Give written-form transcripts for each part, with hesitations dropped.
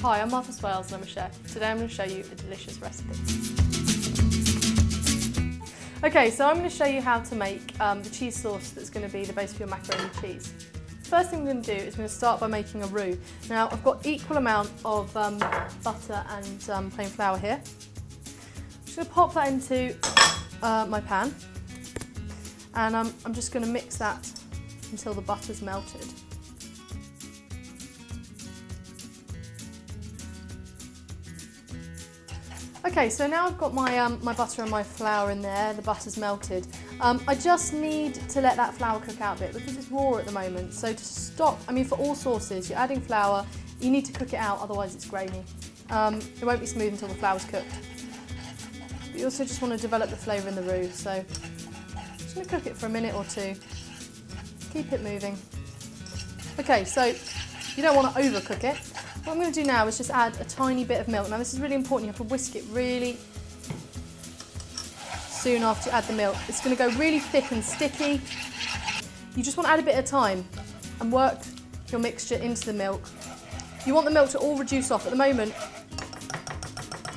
Hi, I'm Martha Swales and I'm a chef. Today I'm going to show you a delicious recipe. Okay, so I'm going to show you how to make the cheese sauce that's going to be the base for your macaroni cheese. First thing I'm going to do is I'm going to start by making a roux. Now I've got equal amount of butter and plain flour here. I'm just going to pop that into my pan and I'm just going to mix that until the butter's melted. Okay, so now I've got my, my butter and my flour in there, the butter's melted. I just need to let that flour cook out a bit because it's raw at the moment. So to stop, I mean for all sauces, you're adding flour, you need to cook it out, otherwise it's grainy. It won't be smooth until the flour's cooked. But you also just want to develop the flavour in the roux, so I'm just going to cook it for a minute or two. Keep it moving. Okay, so you don't want to overcook it. What I'm going to do now is just add a tiny bit of milk. Now this is really important, you have to whisk it really soon after you add the milk. It's going to go really thick and sticky. You just want to add a bit of time and work your mixture into the milk. You want the milk to all reduce off. At the moment,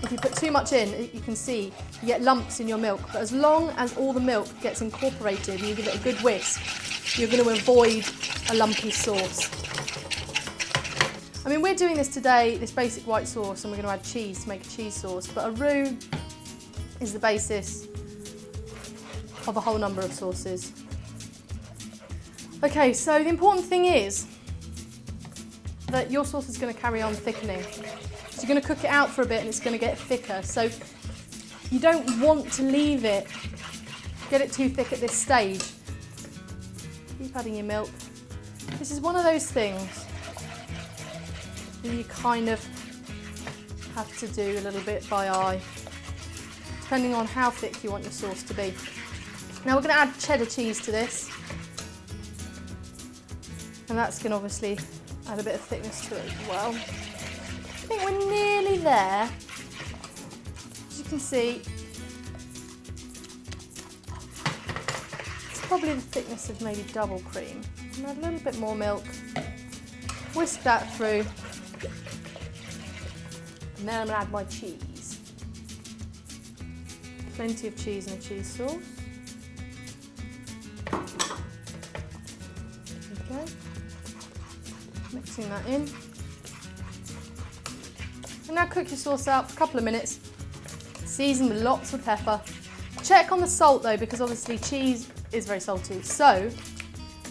if you put too much in, you can see you get lumps in your milk. But as long as all the milk gets incorporated and you give it a good whisk, you're going to avoid a lumpy sauce. I mean, we're doing this today, this basic white sauce, and we're going to add cheese to make a cheese sauce, but a roux is the basis of a whole number of sauces. Okay, so the important thing is that your sauce is going to carry on thickening. So you're going to cook it out for a bit and it's going to get thicker. So you don't want to leave it, get it too thick at this stage. Keep adding your milk. This is one of those things that you kind of have to do a little bit by eye, depending on how thick you want your sauce to be. Now we're going to add cheddar cheese to this, and that's going to obviously add a bit of thickness to it as well. I think we're nearly there. As you can see, it's probably the thickness of maybe double cream. And add a little bit more milk, whisk that through. And then I'm going to add my cheese. Plenty of cheese in a cheese sauce. There we go. Mixing that in. And now cook your sauce out for a couple of minutes. Season with lots of pepper. Check on the salt though, because obviously cheese is very salty. So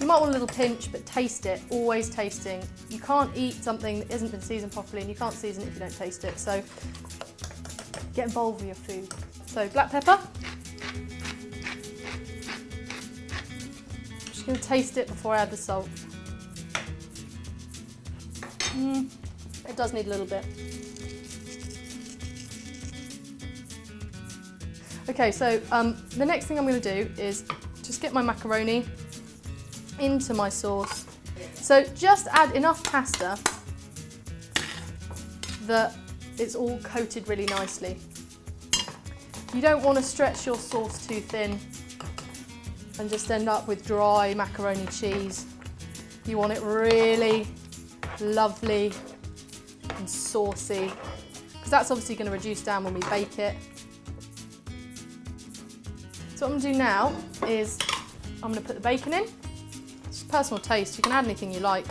you might want a little pinch, but taste it, always tasting. You can't eat something that hasn't been seasoned properly, and you can't season it if you don't taste it. So get involved with your food. So black pepper. I'm just going to taste it before I add the salt. It does need a little bit. Okay, so the next thing I'm going to do is just get my macaroni into my sauce. So just add enough pasta that it's all coated really nicely. You don't want to stretch your sauce too thin and just end up with dry macaroni cheese. You want it really lovely and saucy, because that's obviously going to reduce down when we bake it. So what I'm going to do now is I'm going to put the bacon in. It's personal taste, you can add anything you like.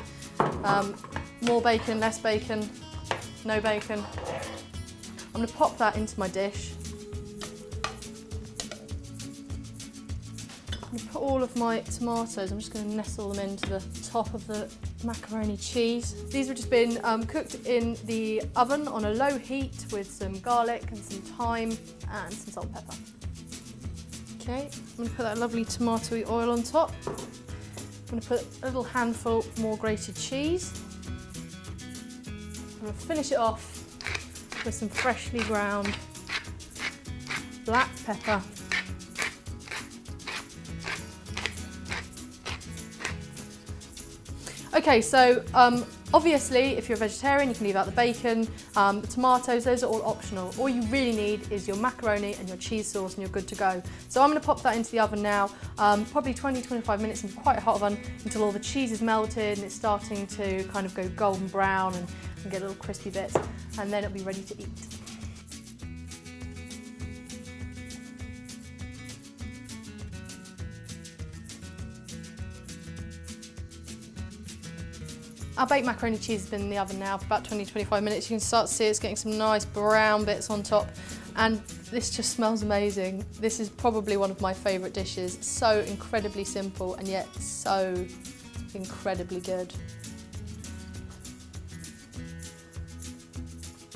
More bacon, less bacon, no bacon. I'm going to pop that into my dish. I'm going to put all of my tomatoes, I'm just going to nestle them into the top of the macaroni cheese. These have just been cooked in the oven on a low heat with some garlic and some thyme and some salt and pepper. Okay, I'm going to put that lovely tomatoey oil on top. I'm going to put a little handful more grated cheese. I'm going to finish it off with some freshly ground black pepper. Okay, so Obviously, if you're a vegetarian, you can leave out the bacon, the tomatoes, those are all optional. All you really need is your macaroni and your cheese sauce and you're good to go. So I'm going to pop that into the oven now, probably 20-25 minutes in quite a hot oven until all the cheese is melted and it's starting to kind of go golden brown and get little crispy bits, and then it'll be ready to eat. Our baked macaroni cheese has been in the oven now for about 20-25 minutes. You can start to see it's getting some nice brown bits on top, and this just smells amazing. This is probably one of my favourite dishes. It's so incredibly simple and yet so incredibly good.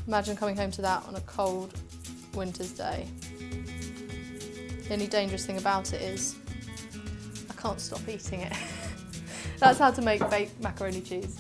Imagine coming home to that on a cold winter's day. The only dangerous thing about it is I can't stop eating it. That's how to make baked macaroni cheese.